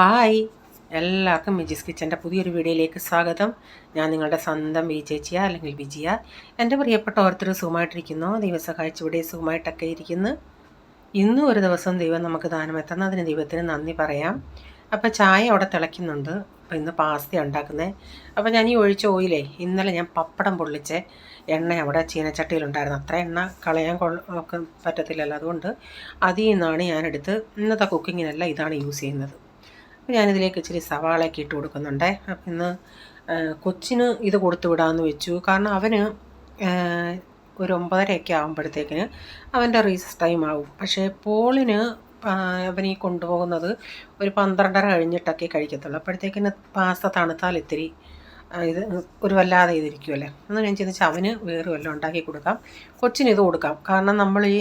Hi, എല്ലാവർക്കും മിജിസ് കിച്ചൻ്റെ പുതിയൊരു വീഡിയോയിലേക്ക് സ്വാഗതം. ഞാൻ നിങ്ങളുടെ സ്വന്തം ചേച്ചിയ അല്ലെങ്കിൽ വിജിയ. എൻ്റെ പ്രിയപ്പെട്ട ഓരോരുത്തർ സുഖമായിട്ടിരിക്കുന്നു. ദൈവം സഹായിച്ച് ഇവിടെ സുഖമായിട്ടൊക്കെ ഇരിക്കുന്നു. ഇന്നും ഒരു ദിവസം ദൈവം നമുക്ക് ദാനം അതിന് ദൈവത്തിന് നന്ദി പറയാം. അപ്പോൾ ചായ അവിടെ തിളയ്ക്കുന്നുണ്ട്. അപ്പോൾ ഇന്ന് പാസ്ത ഉണ്ടാക്കുന്നത്. അപ്പോൾ ഞാൻ ഈ ഒഴിച്ച ഓയിലേ ഇന്നലെ ഞാൻ പപ്പടം പൊള്ളിച്ച എണ്ണ അവിടെ ചീനച്ചട്ടിയിലുണ്ടായിരുന്നു. അത്ര എണ്ണ കളയാൻ ഒക്കെ പറ്റത്തില്ലല്ലോ. അതുകൊണ്ട് അതിൽ നിന്നാണ് ഞാനെടുത്ത് ഇന്നത്തെ കുക്കിങ്ങിനെല്ലാം ഇതാണ് യൂസ് ചെയ്യുന്നത്. അപ്പോൾ ഞാനിതിലേക്ക് ഇച്ചിരി സവാളയൊക്കെ ഇട്ട് കൊടുക്കുന്നുണ്ട്. അപ്പം ഇന്ന് കൊച്ചിന് ഇത് കൊടുത്തു വിടാമെന്ന് വെച്ചു. കാരണം അവന് ഒരു 9:30 ആകുമ്പോഴത്തേക്കിന് അവൻ്റെ റീസസ് ടൈം ആവും. പക്ഷേ പോളിന് അവനീ കൊണ്ടുപോകുന്നത് ഒരു 12:30 കഴിഞ്ഞിട്ടൊക്കെ കഴിക്കത്തുള്ളൂ. അപ്പോഴത്തേക്കിന് പാസ്ത തണുത്താൽ ഇത്തിരി ഇത് ഒരു വല്ലാതെ ഇതിരിക്കുമല്ലേ. എന്ന് ഞാൻ ചിന്തിച്ചാൽ അവന് വേറെ വല്ലതും ഉണ്ടാക്കി കൊടുക്കാം, കൊച്ചിന് ഇത് കൊടുക്കാം. കാരണം നമ്മൾ ഈ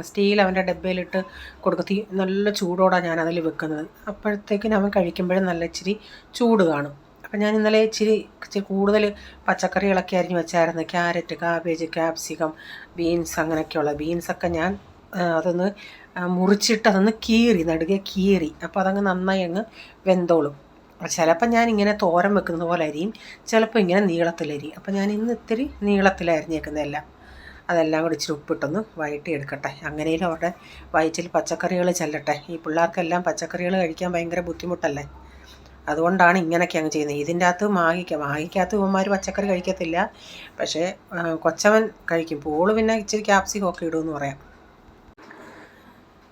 സ്റ്റീൽ അവൻ്റെ ഡബ്ബയിലിട്ട് കൊടുക്കത്തി നല്ല ചൂടോടാണ് ഞാൻ അതിൽ വെക്കുന്നത്. അപ്പോഴത്തേക്കിന് അവൻ കഴിക്കുമ്പോഴും നല്ല ഇച്ചിരി ചൂട് കാണും. അപ്പം ഞാൻ ഇന്നലെ ഇച്ചിരി കൂടുതൽ പച്ചക്കറികളൊക്കെ അരിഞ്ഞ് വെച്ചായിരുന്നു. ക്യാരറ്റ്, കാബേജ്, ക്യാപ്സിക്കം, ബീൻസ്, അങ്ങനെയൊക്കെയുള്ള ബീൻസൊക്കെ ഞാൻ അതൊന്ന് മുറിച്ചിട്ട് അതൊന്ന് നടുകെ കീറി. അപ്പോൾ അതങ്ങ് നന്നായി അങ്ങ് വെന്തോളും. ചിലപ്പോൾ ഞാൻ ഇങ്ങനെ തോരൻ വെക്കുന്നത് പോലെ അരിയും, ചിലപ്പോൾ ഇങ്ങനെ നീളത്തിലരിയും. അപ്പോൾ ഞാൻ ഇന്ന് ഇത്തിരി നീളത്തിലരിഞ്ഞേക്കുന്നതെല്ലാം അതെല്ലാം കൂടി ഇച്ചിരി ഉപ്പിട്ടൊന്ന് വഴറ്റി എടുക്കട്ടെ. അങ്ങനെയും അവരുടെ വയറ്റിൽ പച്ചക്കറികൾ ചെല്ലട്ടെ. ഈ പിള്ളേർക്കെല്ലാം പച്ചക്കറികൾ കഴിക്കാൻ ഭയങ്കര ബുദ്ധിമുട്ടല്ലേ. അതുകൊണ്ടാണ് ഇങ്ങനെയൊക്കെ അങ്ങ് ചെയ്യുന്നത്. ഇതിൻ്റെ അകത്ത് മാഗിക്കകത്ത് ഇവന്മാർ പച്ചക്കറി കഴിക്കത്തില്ല. പക്ഷേ കൊച്ചവൻ കഴിക്കും. പോള് പിന്നെ ഇച്ചിരി ക്യാപ്സിക്കം ഇടുമെന്ന് പറയാം.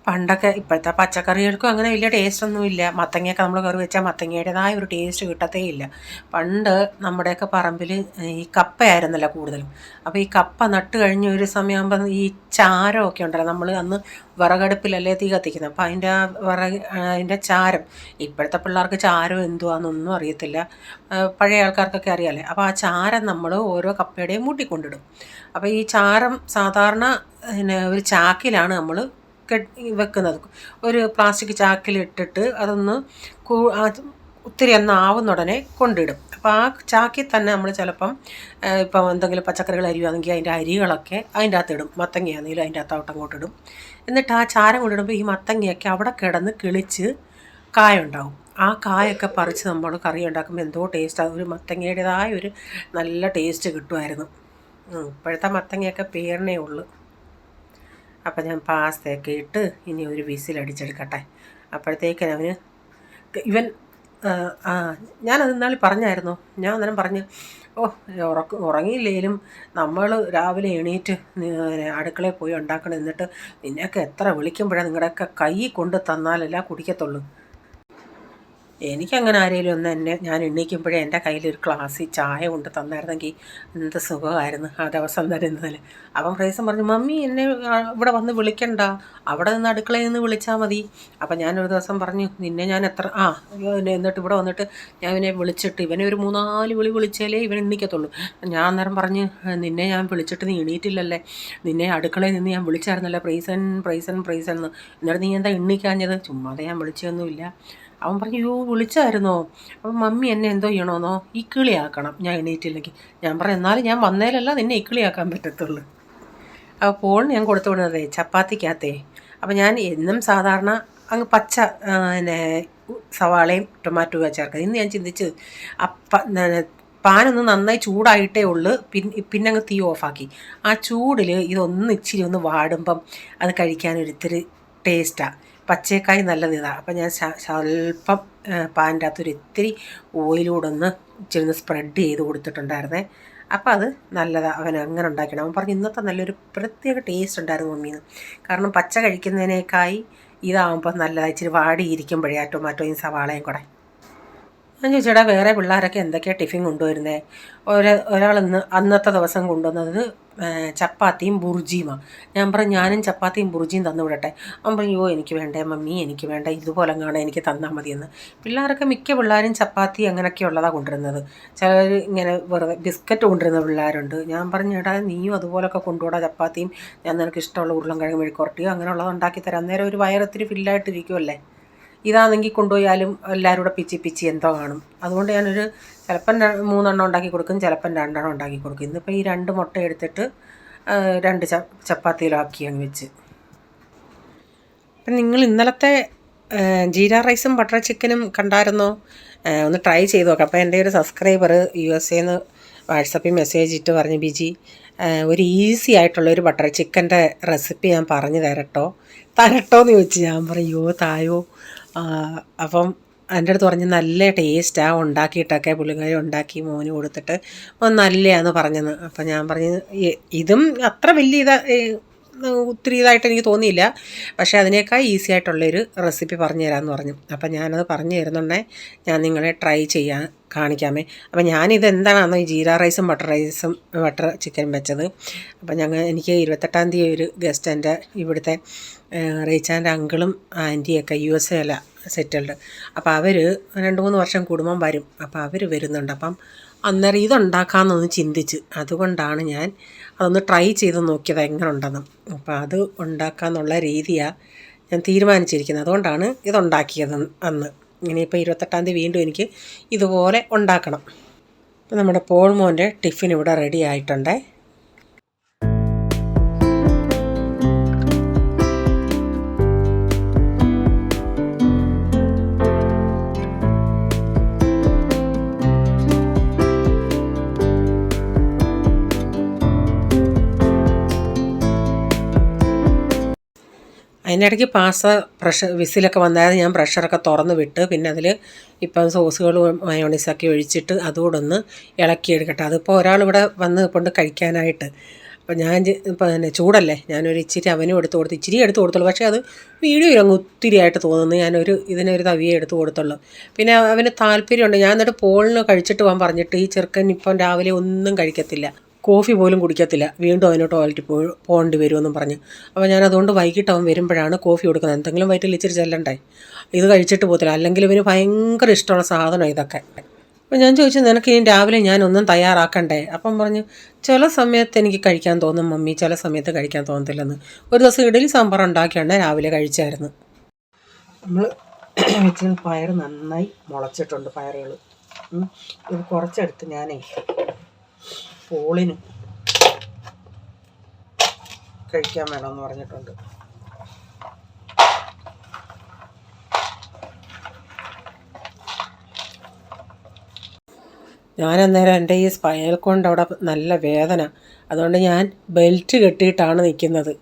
പണ്ടൊക്കെ ഇപ്പോഴത്തെ പച്ചക്കറികൾക്കും അങ്ങനെ വലിയ ടേസ്റ്റൊന്നുമില്ല. മത്തങ്ങയൊക്കെ നമ്മൾ കറി വെച്ചാൽ മത്തങ്ങയുടേതായ ഒരു ടേസ്റ്റ് കിട്ടത്തേ ഇല്ല. പണ്ട് നമ്മുടെയൊക്കെ പറമ്പിൽ ഈ കപ്പയായിരുന്നല്ലോ കൂടുതലും. അപ്പോൾ ഈ കപ്പ നട്ട് കഴിഞ്ഞ ഒരു സമയമാകുമ്പോൾ ഈ ചാരമൊക്കെ ഉണ്ടല്ലോ, നമ്മൾ അന്ന് വിറകടുപ്പിലല്ലേ തീ കത്തിക്കുന്നത്. അപ്പോൾ അതിൻ്റെ ചാരം, ഇപ്പോഴത്തെ പിള്ളേർക്ക് ചാരം എന്തുവാണെന്നൊന്നും അറിയത്തില്ല. പഴയ ആൾക്കാർക്കൊക്കെ അറിയാമല്ലേ. അപ്പോൾ ആ ചാരം നമ്മൾ ഓരോ കപ്പയുടെയും മൂട്ടിക്കൊണ്ടിടും. അപ്പോൾ ഈ ചാരം സാധാരണ ഒരു ചാക്കിലാണ് നമ്മൾ വെക്കുന്നത്. ഒരു പ്ലാസ്റ്റിക് ചാക്കിലിട്ടിട്ട് അതൊന്ന് ഒത്തിരി ആവുന്ന ഉടനെ കൊണ്ടിടും. അപ്പോൾ ആ ചാക്കിൽ തന്നെ നമ്മൾ ചിലപ്പം ഇപ്പം എന്തെങ്കിലും പച്ചക്കറികൾ അരിയുകയാണെങ്കിൽ അതിൻ്റെ അരികളൊക്കെ അതിൻ്റെ അകത്തിടും. മത്തങ്ങയാണെങ്കിലും അതിൻ്റെ അകത്തോട്ട് അങ്ങോട്ടിടും. എന്നിട്ട് ആ ചാരം കൊണ്ടിടുമ്പോൾ ഈ മത്തങ്ങയൊക്കെ അവിടെ കിടന്ന് കിളിച്ച് കായുണ്ടാവും. ആ കായൊക്കെ പറിച്ച് നമ്മൾ കറി ഉണ്ടാക്കുമ്പോൾ എന്തോ ടേസ്റ്റാണ്. ഒരു മത്തങ്ങയുടേതായ ഒരു നല്ല ടേസ്റ്റ് കിട്ടുമായിരുന്നു. ഇപ്പോഴത്തെ മത്തങ്ങയൊക്കെ പേരിനേ ഉള്ളൂ. അപ്പം ഞാൻ പാസ്തയൊക്കെ ഇട്ട് ഇനി ഒരു വിസിലടിച്ചെടുക്കട്ടെ. അപ്പോഴത്തേക്കും അവന് ഇവൻ ഞാനത് ഇന്നാൾ പറഞ്ഞായിരുന്നു. ഞാൻ അന്നേരം പറഞ്ഞ് ഉറങ്ങിയില്ലേലും നമ്മൾ രാവിലെ എണീറ്റ് അടുക്കളയിൽ പോയി ഉണ്ടാക്കണം. എന്നിട്ട് നിന്നെയൊക്കെ എത്ര വിളിക്കുമ്പോഴാണ് നിങ്ങളുടെയൊക്കെ കൈ കൊണ്ട് തന്നാലല്ല കുടിക്കത്തുള്ളൂ. എനിക്കങ്ങനെ ആരെങ്കിലും ഒന്ന് ഞാൻ എണ്ണീക്കുമ്പോഴേ എൻ്റെ കയ്യിലൊരു ഗ്ലാസ്സിൽ ചായ കൊണ്ട് തന്നായിരുന്നെങ്കിൽ എന്ത് സുഖമായിരുന്നു ആ ദിവസം തരുന്നതിൽ. അപ്പം ഫ്രൈസം പറഞ്ഞു, മമ്മി എന്നെ ഇവിടെ വന്ന് വിളിക്കണ്ട, അവിടെ നിന്ന് അടുക്കളയിൽ നിന്ന് വിളിച്ചാൽ മതി. അപ്പം ഞാനൊരു ദിവസം പറഞ്ഞു, നിന്നെ ഞാൻ എന്നിട്ട് ഇവിടെ വന്നിട്ട് ഞാൻ ഇവനെ വിളിച്ചിട്ട് ഇവനെ ഒരു 3-4 വിളി വിളിച്ചാലേ ഇവൻ എണ്ണിക്കത്തുള്ളൂ. ഞാൻ അന്നേരം പറഞ്ഞ്, നിന്നെ ഞാൻ വിളിച്ചിട്ട് നീ എണീറ്റില്ലല്ലേ, നിന്നെ അടുക്കളയിൽ നിന്ന് ഞാൻ വിളിച്ചായിരുന്നല്ലേ പ്രൈസൻ പ്രൈസൻ പ്രൈസൻ എന്ന്. എന്നിട്ട് നീ എന്താ എണ്ണിക്കാഞ്ഞത്? ചുമ്മാതെ ഞാൻ വിളിച്ചൊന്നുമില്ല. അവൻ പറഞ്ഞു, വിളിച്ചായിരുന്നോ? അപ്പം മമ്മി എന്നെ എന്തോ ചെയ്യണമെന്നോ, ഈ കിളിയാക്കണം ഞാൻ എണീറ്റില്ലെങ്കിൽ. ഞാൻ പറഞ്ഞു, എന്നാലും ഞാൻ വന്നേലല്ല നിന്നെ ഈ കിളിയാക്കാൻ പറ്റത്തുള്ളൂ. അപ്പോൾ ഞാൻ കൊടുത്തു വിടുന്നതേ ചപ്പാത്തിക്കകത്തേ. അപ്പം ഞാൻ എന്നും സാധാരണ അങ്ങ് പച്ച സവാളയും ടൊമാറ്റോയും ചേർക്കുന്നത്. ഇന്ന് ഞാൻ ചിന്തിച്ച് പാനൊന്ന് നന്നായി ചൂടായിട്ടേ ഉള്ളൂ. പിന്നെ അങ്ങ് തീ ഓഫാക്കി. ആ ചൂടിൽ ഇതൊന്ന് ഇച്ചിരി ഒന്ന് വാടുമ്പം അത് കഴിക്കാനൊരിത്തിരി ടേസ്റ്റാണ്. പച്ചക്കായി നല്ലത് ഇതാണ്. അപ്പം ഞാൻ സ്വല്പം പാനിൻ്റെ അകത്തൊരു ഇത്തിരി ഓയിലൂടെ ഇച്ചിരി സ്പ്രെഡ് ചെയ്ത് കൊടുത്തിട്ടുണ്ടായിരുന്നേ. അപ്പോൾ അത് നല്ലതാണ്. അവൻ അങ്ങനെ ഉണ്ടാക്കണം. അവൻ പറഞ്ഞു, ഇന്നത്തെ നല്ലൊരു പ്രത്യേക ടേസ്റ്റ് ഉണ്ടായിരുന്നു മമ്മീന്ന്. കാരണം പച്ച കഴിക്കുന്നതിനേക്കായി ഇതാവുമ്പോൾ നല്ലതാണ്, ഇച്ചിരി വാടിയിരിക്കുമ്പോഴേ ആ ടൊമാറ്റോയും സവാളയും കൂടെ. ഞാൻ ചോദിച്ചേട്ടാ, വേറെ പിള്ളേരൊക്കെ എന്തൊക്കെയാണ് ടിഫിൻ കൊണ്ടുവരുന്നത്? ഒരാൾ അന്നത്തെ ദിവസം കൊണ്ടുവന്നത് ചപ്പാത്തിയും ബുർജിയുമാണ്. ഞാൻ പറഞ്ഞു, ഞാനും ചപ്പാത്തിയും ബുർജിയും തന്നു വിടട്ടെ. അവൻ പറഞ്ഞു, എനിക്ക് വേണ്ടേ മമ്മി, എനിക്ക് വേണ്ട, ഇതുപോലെ കാണാൻ എനിക്ക് തന്നാൽ മതിയെന്ന്. പിള്ളേരൊക്കെ മിക്ക പിള്ളേരും ചപ്പാത്തി അങ്ങനെയൊക്കെ ഉള്ളതാണ് കൊണ്ടുവരുന്നത്. ചിലർ ഇങ്ങനെ വെറുതെ ബിസ്ക്കറ്റ് കൊണ്ടുവരുന്ന പിള്ളേരുണ്ട്. ഞാൻ പറഞ്ഞു, ഏട്ടാ നീയും അതുപോലൊക്കെ കൊണ്ടുപോടാ ചപ്പാത്തിയും, ഞാൻ നിനക്ക് ഇഷ്ടമുള്ള ഉരുളൻകിഴങ്ങ് മെഴുക്കുവരട്ടിയോ അങ്ങനെയുള്ളത് ഉണ്ടാക്കി തരാം. അന്നേരം ഒരു വയറൊത്തിരി ഫില്ലായിട്ടിരിക്കുമല്ലേ. ഇതാണെങ്കിൽ കൊണ്ടുപോയാലും എല്ലാവരും കൂടെ പിച്ചി എന്തോ കാണും. അതുകൊണ്ട് ഞാനൊരു ചിലപ്പം 3 ഉണ്ടാക്കി കൊടുക്കും, ചിലപ്പം 2 ഉണ്ടാക്കി കൊടുക്കും. ഇന്നിപ്പോൾ ഈ 2 മുട്ട എടുത്തിട്ട് 2 ചപ്പാത്തിയിലാക്കി അങ്ങ് വെച്ച്. അപ്പം നിങ്ങൾ ഇന്നലത്തെ ജീര റൈസും ബട്ടർ ചിക്കനും കണ്ടായിരുന്നോ? ഒന്ന് ട്രൈ ചെയ്ത് നോക്കാം. അപ്പോൾ എൻ്റെ ഒരു സബ്സ്ക്രൈബർ USA വാട്സപ്പിൽ മെസ്സേജ് ഇട്ട് പറഞ്ഞു, ബിജി ഒരു ഈസി ആയിട്ടുള്ളൊരു ബട്ടർ ചിക്കൻ്റെ റെസിപ്പി ഞാൻ പറഞ്ഞു തരട്ടോ എന്ന് ചോദിച്ചു. ഞാൻ പറയോ തായോ. അപ്പം എൻ്റെ അടുത്ത് പറഞ്ഞ് നല്ല ടേസ്റ്റാണ് ഉണ്ടാക്കിയിട്ടൊക്കെ, പുള്ളിക്കാരി ഉണ്ടാക്കി മോന് കൊടുത്തിട്ട് നല്ലതാന്ന് പറഞ്ഞെന്ന്. അപ്പം ഞാൻ പറഞ്ഞു ഇതും അത്ര വലിയ ഒത്തിരി ഇതായിട്ട് എനിക്ക് തോന്നിയില്ല, പക്ഷേ അതിനേക്കാൾ ഈസി ആയിട്ടുള്ളൊരു റെസിപ്പി പറഞ്ഞു തരാമെന്ന് പറഞ്ഞു. അപ്പം ഞാനത് പറഞ്ഞു തരുന്നുണ്ടേ ഞാൻ നിങ്ങളെ ട്രൈ ചെയ്യാൻ കാണിക്കാമേ. അപ്പം ഞാനിത് എന്താണെന്നോ ഈ ജീര റൈസും ബട്ടർ ചിക്കനും വെച്ചത്. അപ്പം എനിക്ക് 28-ാം തീയതി ഒരു ഗസ്റ്റ് എൻ്റെ ഇവിടുത്തെ റീച്ചാൻ്റെ അങ്കിളും ആൻറ്റിയൊക്കെ USA സെറ്റിൽഡ്. അപ്പോൾ അവർ 2-3 വർഷം കൂടുമ്പം വരും. അപ്പോൾ അവർ വരുന്നുണ്ട്. അപ്പം അന്നേരം ഇതുണ്ടാക്കാമെന്നൊന്ന് ചിന്തിച്ച്, അതുകൊണ്ടാണ് ഞാൻ അതൊന്ന് ട്രൈ ചെയ്ത് നോക്കിയത് എങ്ങനെ ഉണ്ടെന്ന്. അപ്പോൾ അത് ഉണ്ടാക്കാമെന്നുള്ള രീതിയാണ് ഞാൻ തീരുമാനിച്ചിരിക്കുന്നത്. അതുകൊണ്ടാണ് ഇതുണ്ടാക്കിയത് അന്ന്. ഇനിയിപ്പോൾ 28-ാം തീയതി വീണ്ടും എനിക്ക് ഇതുപോലെ ഉണ്ടാക്കണം. അപ്പോൾ നമ്മുടെ പോൾ മോൻ്റെ ടിഫിൻ ഇവിടെ റെഡി ആയിട്ടുണ്ടേ. അതിനിടയ്ക്ക് വിസിലൊക്കെ വന്നായിരുന്നു. ഞാൻ പ്രഷറൊക്കെ തുറന്ന് വിട്ട് പിന്നെ അതിൽ ഇപ്പം സോസുകളും മയോണൈസൊക്കെ ഒഴിച്ചിട്ട് അതുകൂടെ ഒന്ന് ഇളക്കിയെടുക്കട്ടെ. അതിപ്പോൾ ഒരാളിവിടെ വന്ന് കൊണ്ട് കഴിക്കാനായിട്ട്. അപ്പോൾ ഞാൻ പിന്നെ ചൂടല്ലേ, ഞാനൊരു ഇച്ചിരി അവനും എടുത്ത് കൊടുത്തു, ഇച്ചിരി എടുത്ത് കൊടുത്തുള്ളൂ. പക്ഷേ അത് വീഡിയോയിൽ അങ്ങ് ഒത്തിരി ആയിട്ട് തോന്നുന്നു. ഇതിനൊരു തവിയെ എടുത്ത് കൊടുത്തുള്ളൂ. പിന്നെ അവന് താല്പര്യമുണ്ട്. ഞാൻ എന്നിട്ട് പോളിന് കഴിച്ചിട്ട് പോകാൻ പറഞ്ഞിട്ട് ഈ ചെറുക്കൻ ഇപ്പം രാവിലെ ഒന്നും കഴിക്കത്തില്ല, കോഫി പോലും കുടിക്കത്തില്ല. വീണ്ടും അവന് ടോയ്ലറ്റിൽ പോകേണ്ടി വരുമെന്നും പറഞ്ഞ്. അപ്പോൾ ഞാൻ അതുകൊണ്ട് വൈകിട്ട് അവൻ വരുമ്പോഴാണ് കോഫി കൊടുക്കുന്നത്. എന്തെങ്കിലും വയറ്റിൽ ഇച്ചിരി ചെല്ലണ്ടേ. ഇത് കഴിച്ചിട്ട് പോകത്തില്ല. അല്ലെങ്കിൽ ഇവന് ഭയങ്കര ഇഷ്ടമുള്ള സാധനം ഇതൊക്കെ. അപ്പോൾ ഞാൻ ചോദിച്ചു, നിനക്ക് ഇനി രാവിലെ ഞാനൊന്നും തയ്യാറാക്കണ്ടേ? അപ്പം പറഞ്ഞു, ചില സമയത്ത് എനിക്ക് കഴിക്കാൻ തോന്നും മമ്മി, ചില സമയത്ത് കഴിക്കാൻ തോന്നത്തില്ലെന്ന്. ഒരു ദിവസം ഇഡലി സാമ്പാർ ഉണ്ടാക്കിയാണ് രാവിലെ കഴിച്ചായിരുന്നു. നമ്മൾ വെച്ച പയർ നന്നായി മുളച്ചിട്ടുണ്ട്. പയറുകൾ ഇത് കുറച്ചെടുത്ത് ഞാനേ പോളിന് കഴിക്കാൻ വേണമെന്ന് പറഞ്ഞിട്ടുണ്ട്. ഞാനന്നേരം എൻ്റെ ഈ സ്പൈനൽ കൊണ്ട് അവിടെ നല്ല വേദന, അതുകൊണ്ട് ഞാൻ ബെൽറ്റ് കെട്ടിയിട്ടാണ് നിൽക്കുന്നത്.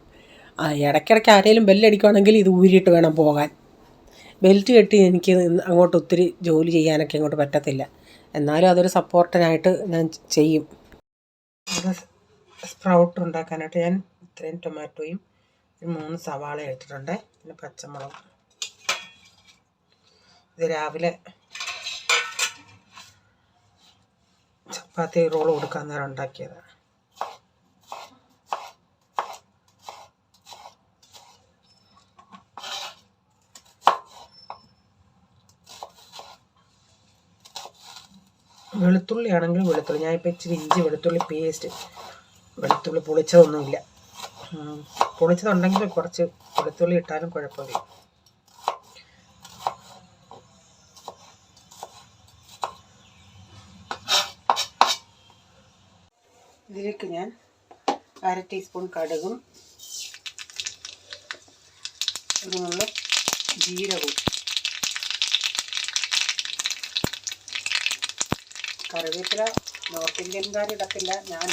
ഇടയ്ക്കിടയ്ക്ക് ആരെങ്കിലും ബെല്ലടിക്കുകയാണെങ്കിൽ ഇത് ഊരിയിട്ട് വേണം പോകാൻ. ബെൽറ്റ് കെട്ടി എനിക്ക് അങ്ങോട്ട് ഒത്തിരി ജോലി ചെയ്യാനൊക്കെ അങ്ങോട്ട് പറ്റത്തില്ല. എന്നാലും അതൊരു സപ്പോർട്ടിനായിട്ട് ഞാൻ ചെയ്യും. സ്പ്രൗട്ട് ഉണ്ടാക്കാനായിട്ട് ഞാൻ ഇത്രയും ടൊമാറ്റോയും 3 സവാള എടുത്തിട്ടുണ്ട്. പിന്നെ പച്ചമുളക്. ഇത് രാവിലെ ചപ്പാത്തി റോൾ കൊടുക്കാൻ നേരം ഉണ്ടാക്കിയതാണ്. വെളുത്തുള്ളി ആണെങ്കിൽ വെളുത്തുള്ളി, ഞാനിപ്പോൾ ഇച്ചിരി ഇഞ്ചി വെളുത്തുള്ളി പേസ്റ്റ്, വെളുത്തുള്ളി പൊളിച്ചതൊന്നുമില്ല. പൊളിച്ചതുണ്ടെങ്കിൽ കുറച്ച് വെളുത്തുള്ളി ഇട്ടാലും കുഴപ്പമില്ല. ഇതിലേക്ക് ഞാൻ 1/2 ടീസ്പൂൺ കടുകും 1 നുള്ള ജീരകവും, കറിവേപ്പില നോർത്ത് ഇന്ത്യൻകാർ ഇടത്തില്ല, ഞാൻ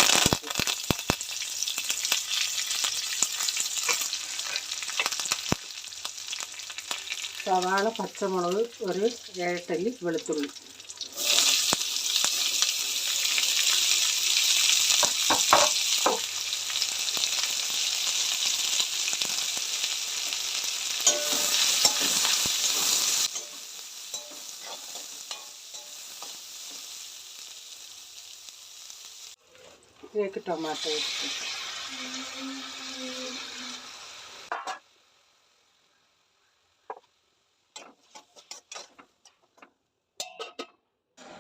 സവാള, പച്ചമുളക്, ഒരു 7 തല്ലി വെളുത്തുള്ളി. ഇതിലേക്ക് ടൊമാറ്റോ ഇട്ട്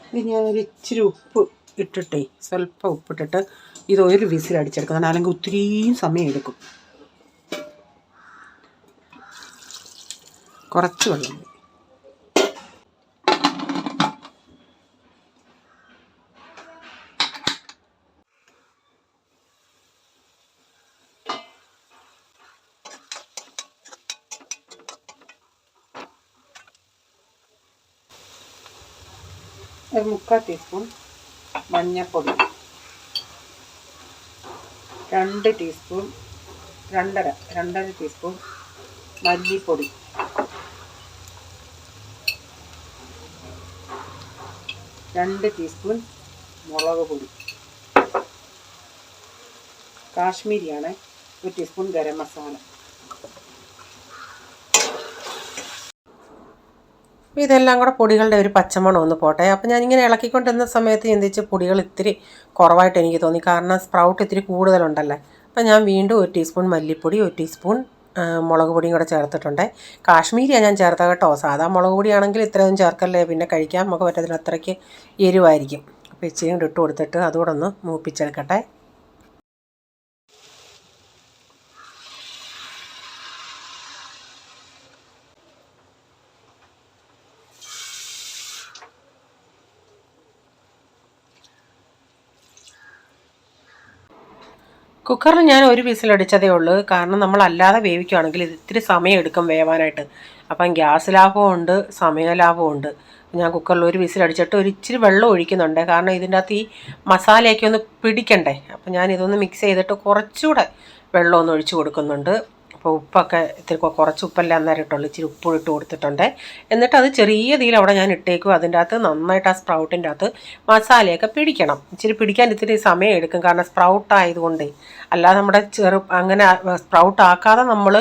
ഇത് ഞാനൊരു ഇച്ചിരി ഉപ്പ് ഇട്ടിട്ടേ, സ്വല്പം ഉപ്പിട്ടിട്ട് ഇത് ഒരു വിസിൽ അടിച്ചെടുക്കണം. അല്ലെങ്കിൽ ഒത്തിരി സമയം എടുക്കും. കുറച്ച് വെള്ളം. ഒരു 3/4 ടീസ്പൂൺ മഞ്ഞൾപ്പൊടി, 2 ടീസ്പൂൺ 2.5 ടീസ്പൂൺ മല്ലിപ്പൊടി, 2 ടീസ്പൂൺ മുളക് പൊടി, കാശ്മീരിയാണ്, 1 ടീസ്പൂൺ ഗരം മസാല. ഇതെല്ലാം കൂടെ പൊടികളുടെ ഒരു പച്ചമണം ഒന്ന് പോട്ടെ. അപ്പോൾ ഞാനിങ്ങനെ ഇളക്കിക്കൊണ്ടിരുന്ന സമയത്ത് ചിന്തിച്ച് പൊടികൾ ഇത്തിരി കുറവായിട്ട് എനിക്ക് തോന്നി, കാരണം സ്പ്രൗട്ട് ഇത്തിരി കൂടുതലുണ്ടല്ലേ. അപ്പോൾ ഞാൻ വീണ്ടും 1 ടീസ്പൂൺ മല്ലിപ്പൊടി, 1 ടീസ്പൂൺ മുളക് പൊടിയും കൂടെ ചേർത്തിട്ടുണ്ട്. കാശ്മീരിയാണ് ഞാൻ ചേർത്ത കേട്ടോ. സാധാ മുളക് പൊടിയാണെങ്കിൽ ഇത്രയൊന്നും ചേർക്കല്ലേ, പിന്നെ കഴിക്കാൻ നമുക്ക് പറ്റത്തില്ല, അത്രയ്ക്ക് എരിവായിരിക്കും. അപ്പോൾ ഇച്ചിരി ഇട്ട് കൊടുത്തിട്ട് അതുകൂടെ ഒന്ന് മൂപ്പിച്ചെടുക്കട്ടെ. കുക്കറിൽ ഞാൻ ഒരു വിസിലടിച്ചതേ ഉള്ളൂ, കാരണം നമ്മളല്ലാതെ വേവിക്കുകയാണെങ്കിൽ ഇത് ഇത്തിരി സമയം എടുക്കും വേവാനായിട്ട്. അപ്പം ഗ്യാസ് ലാഭമുണ്ട്, സമയ ലാഭമുണ്ട്. ഞാൻ കുക്കറിൽ ഒരു വിസിലടിച്ചിട്ട് ഒരു ഇച്ചിരി വെള്ളം ഒഴിക്കുന്നുണ്ട്, കാരണം ഇതിൻ്റെ അകത്ത് ഈ മസാലയൊക്കെ ഒന്ന് പിടിക്കണ്ടേ. അപ്പം ഞാൻ ഇതൊന്ന് മിക്സ് ചെയ്തിട്ട് കുറച്ചുകൂടെ വെള്ളം ഒന്ന് ഒഴിച്ച് കൊടുക്കുന്നുണ്ട്. അപ്പോൾ ഉപ്പൊക്കെ ഇത്തിരി കുറച്ച് ഉപ്പല്ലേ അന്നേരം ഇട്ടുള്ളൂ, ഇച്ചിരി ഉപ്പ് ഇട്ട് കൊടുത്തിട്ടുണ്ട്. എന്നിട്ട് അത് ചെറിയ തീയിൽ അവിടെ ഞാൻ ഇട്ടേക്കും. അതിൻ്റെ അകത്ത് നന്നായിട്ട് ആ സ്പ്രൗട്ടിൻ്റെ അകത്ത് മസാലയൊക്കെ പിടിക്കണം. ഇച്ചിരി പിടിക്കാൻ ഇത്തിരി സമയം എടുക്കും, കാരണം സ്പ്രൗട്ട് ആയതുകൊണ്ട്. അല്ലാതെ നമ്മുടെ അങ്ങനെ സ്പ്രൗട്ട് ആക്കാതെ നമ്മൾ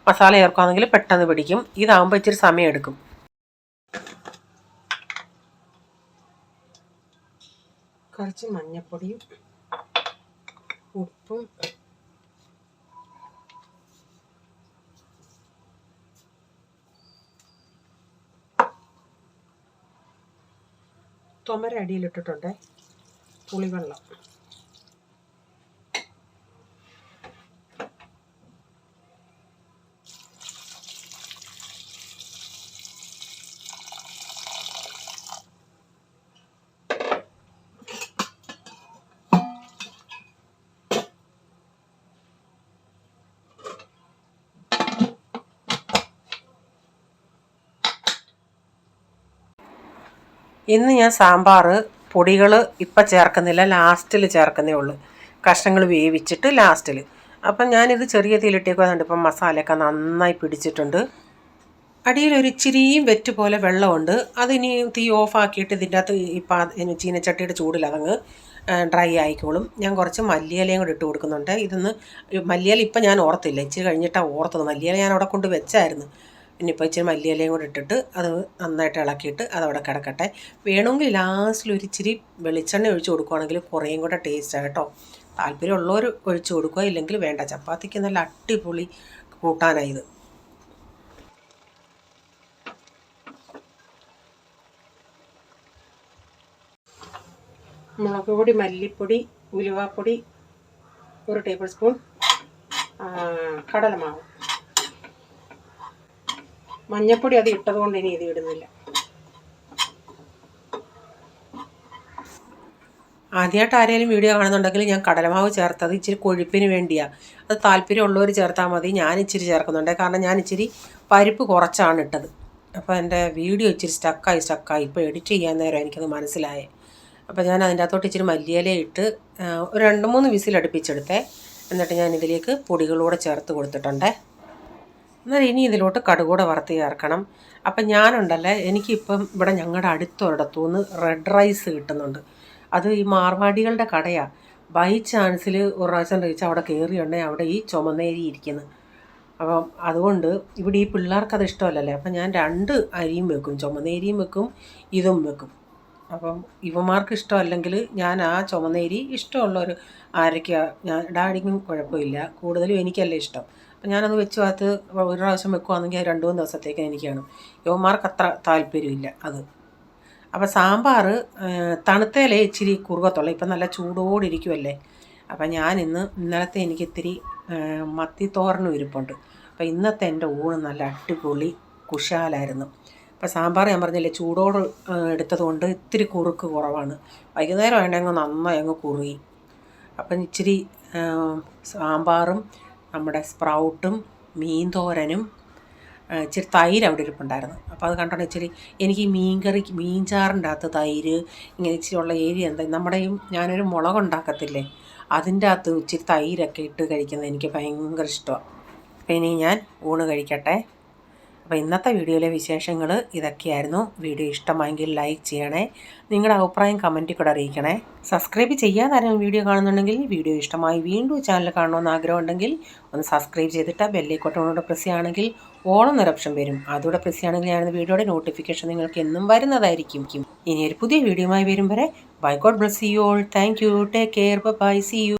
മസാല ചേർക്കുകയാണെങ്കിൽ പെട്ടെന്ന് പിടിക്കും. ഇതാകുമ്പോൾ ഇച്ചിരി സമയം എടുക്കും. കുറച്ച് മഞ്ഞൾപ്പൊടിയും ഉപ്പും തൊമര അടിയിലിട്ടിട്ടുണ്ട്, പുളിവെള്ളം, ഇന്ന് ഞാൻ സാമ്പാർ പൊടികൾ ഇപ്പം ചേർക്കുന്നില്ല, ലാസ്റ്റിൽ ചേർക്കുന്നേ ഉള്ളൂ, കഷ്ണങ്ങൾ വേവിച്ചിട്ട് ലാസ്റ്റിൽ. അപ്പം ഞാനിത് ചെറിയ തീയിലിട്ടേക്കുന്നുണ്ട്. ഇപ്പം മസാലയൊക്കെ നന്നായി പിടിച്ചിട്ടുണ്ട്. അടിയിലൊരു ഇച്ചിരിയും വെറ്റ് പോലെ വെള്ളമുണ്ട്. അതിനി തീ ഓഫാക്കിയിട്ട് ഇതിൻ്റെ അകത്ത് ഇപ്പം ചീനച്ചട്ടിയുടെ ചൂടിൽ അതങ്ങ് ഡ്രൈ ആയിക്കോളും. ഞാൻ കുറച്ച് മല്ലിയിലയും കൂടി ഇട്ട് കൊടുക്കുന്നുണ്ട്. ഇതൊന്ന് മല്ലിയില ഇപ്പം ഞാൻ ഓർത്തില്ല, ഇച്ചിരി കഴിഞ്ഞിട്ടാണ് ഓർത്തത്. മല്ലിയില ഞാൻ അവിടെ കൊണ്ട് വെച്ചായിരുന്നു. പിന്നെ ഇപ്പോൾ ഇച്ചിരി മല്ലിയിലയും കൂടി ഇട്ടിട്ട് അത് നന്നായിട്ട് ഇളക്കിയിട്ട് അതവിടെ കിടക്കട്ടെ. വേണമെങ്കിൽ ലാസ്റ്റിൽ ഒരു ഇച്ചിരി വെളിച്ചെണ്ണ ഒഴിച്ച് കൊടുക്കുകയാണെങ്കിൽ കുറേയും കൂടെ ടേസ്റ്റാണ് കേട്ടോ. താല്പര്യമുള്ളവർ ഒഴിച്ച് കൊടുക്കുക, ഇല്ലെങ്കിൽ വേണ്ട. ചപ്പാത്തിക്ക് നല്ല അടിപൊളി കൂട്ടാനായത്. മുളക് പൊടി, മല്ലിപ്പൊടി, ഉലുവാപ്പൊടി 1 ടേബിൾ സ്പൂൺ, കടലമാവ്, മഞ്ഞൾപ്പൊടി അത് ഇട്ടതുകൊണ്ട് ഇനി ഇത് ഇടുന്നില്ല. ആദ്യമായിട്ട് ആരെങ്കിലും വീഡിയോ കാണുന്നുണ്ടെങ്കിൽ ഞാൻ കടലമാവ് ചേർത്തത് ഇച്ചിരി കൊഴുപ്പിന് വേണ്ടിയാണ്. അത് താല്പര്യമുള്ളവർ ചേർത്താൽ മതി. ഞാൻ ഇച്ചിരി ചേർക്കുന്നുണ്ട്, കാരണം ഞാൻ ഇച്ചിരി പരിപ്പ് കുറച്ചാണ് ഇട്ടത്. അപ്പോൾ എൻ്റെ വീഡിയോ ഇച്ചിരി സ്റ്റക്കായി ഇപ്പോൾ എഡിറ്റ് ചെയ്യാൻ നേരം എനിക്കത് മനസ്സിലായേ. അപ്പോൾ ഞാൻ അതിൻ്റെ അകത്തോട്ട് ഇച്ചിരി മല്ലിയില ഇട്ട് ഒരു 2-3 വിസിലടുപ്പിച്ചെടുത്തേ. എന്നിട്ട് ഞാൻ ഇതിലേക്ക് പൊടികളൂടെ ചേർത്ത് കൊടുത്തിട്ടുണ്ട്. എന്നാൽ ഇനി ഇതിലോട്ട് കടുകൂടെ വറുത്ത് ചേർക്കണം. അപ്പം ഞാനുണ്ടല്ലേ, എനിക്കിപ്പം ഇവിടെ ഞങ്ങളുടെ അടുത്തൊരിടത്തുനിന്ന് റെഡ് റൈസ് കിട്ടുന്നുണ്ട്. അത് ഈ മാർവാടികളുടെ കടയാണ്. ബൈ ചാൻസിൽ ഒരു പ്രാവശ്യം കഴിച്ചാൽ അവിടെ കയറിയുണ്ടെങ്കിൽ അവിടെ ഈ ചുമന്നേരി ഇരിക്കുന്നു. അപ്പം അതുകൊണ്ട് ഇവിടെ ഈ പിള്ളേർക്കത് ഇഷ്ടമല്ലല്ലേ. അപ്പം ഞാൻ 2 അരിയും വെക്കും, ചുമന്നേരിയും വെക്കും, ഇതും വെക്കും. അപ്പം ഇവന്മാർക്ക് ഇഷ്ടമല്ലെങ്കിൽ ഞാൻ ആ ചുമന്നേരി ഇഷ്ടമുള്ളവർ ആരൊക്കെയാ, ഞാൻ ഡാഡിക്കും കുഴപ്പമില്ല, കൂടുതലും എനിക്കല്ല ഇഷ്ടം. അപ്പം ഞാനത് വെച്ച് ഭാഗത്ത് ഒരു പ്രാവശ്യം വെക്കുവാണെങ്കിൽ 2-3 ദിവസത്തേക്ക് എനിക്കാണ്. യുവന്മാർക്ക് അത്ര താല്പര്യമില്ല അത്. അപ്പോൾ സാമ്പാർ തണുത്തേലേ ഇച്ചിരി കുറുകത്തുള്ളൂ. ഇപ്പം നല്ല ചൂടോടെ ഇരിക്കുമല്ലേ. അപ്പം ഇന്നലത്തെ എനിക്ക് ഇത്തിരി മത്തിത്തോരനും ഇരിപ്പുണ്ട്. അപ്പോൾ ഇന്നത്തെ എൻ്റെ ഊണ് നല്ല അടിപൊളി കുശാലായിരുന്നു. അപ്പോൾ സാമ്പാർ ഞാൻ പറഞ്ഞില്ലേ ചൂടോട് എടുത്തതുകൊണ്ട് ഇത്തിരി കുറുക്ക് കുറവാണ്. വൈകുന്നേരം ആണെങ്കിൽ നന്നായി അങ്ങ് കുറുകി. അപ്പം ഇച്ചിരി സാമ്പാറും നമ്മുടെ സ്പ്രൗട്ടും മീൻ തോരനും ഇച്ചിരി തൈര് അവിടെ ഇരിപ്പുണ്ടായിരുന്നു. അപ്പോൾ അത് കണ്ടോണ്ട് ഇച്ചിരി എനിക്ക് ഈ മീൻചാറിൻ്റെ അകത്ത് തൈര് ഇങ്ങനെ ഇച്ചിരി ഉള്ള ഏരിയ എന്താ നമ്മുടെയും ഞാനൊരു മുളകുണ്ടാക്കത്തില്ലേ അതിൻ്റെ അകത്ത് ഇച്ചിരി തൈരൊക്കെ ഇട്ട് കഴിക്കുന്നത് എനിക്ക് ഭയങ്കര ഇഷ്ടമാണ്. അപ്പോൾ ഇനി ഞാൻ ഊണ് കഴിക്കട്ടെ. അപ്പോൾ ഇന്നത്തെ വീഡിയോയിലെ വിശേഷങ്ങൾ ഇതൊക്കെയായിരുന്നു. വീഡിയോ ഇഷ്ടമായെങ്കിൽ ലൈക്ക് ചെയ്യണേ, നിങ്ങളുടെ അഭിപ്രായം കമൻറ്റിൽ കൂടെ അറിയിക്കണേ. സബ്സ്ക്രൈബ് ചെയ്യാതെ ആരെങ്കിലും വീഡിയോ കാണുന്നുണ്ടെങ്കിൽ വീഡിയോ ഇഷ്ടമായി വീണ്ടും ചാനൽ കാണണമെന്ന് ആഗ്രഹമുണ്ടെങ്കിൽ ഒന്ന് സബ്സ്ക്രൈബ് ചെയ്തിട്ട് ബെല്ലൈക്കോട്ടോടെ പ്രസ് ചെയ്യുകയാണെങ്കിൽ ഓളെന്നൊരു ഓപ്ഷൻ വരും. അതുകൂടെ പ്രസ് ചെയ്യുകയാണെങ്കിൽ ഞാൻ വീഡിയോയുടെ നോട്ടിഫിക്കേഷൻ നിങ്ങൾക്ക് എന്നും വരുന്നതായിരിക്കും. ഇനി ഒരു പുതിയ വീഡിയോയുമായി വരും വരെ bye, god bless you all. Thank you. Take care. Bye. See U.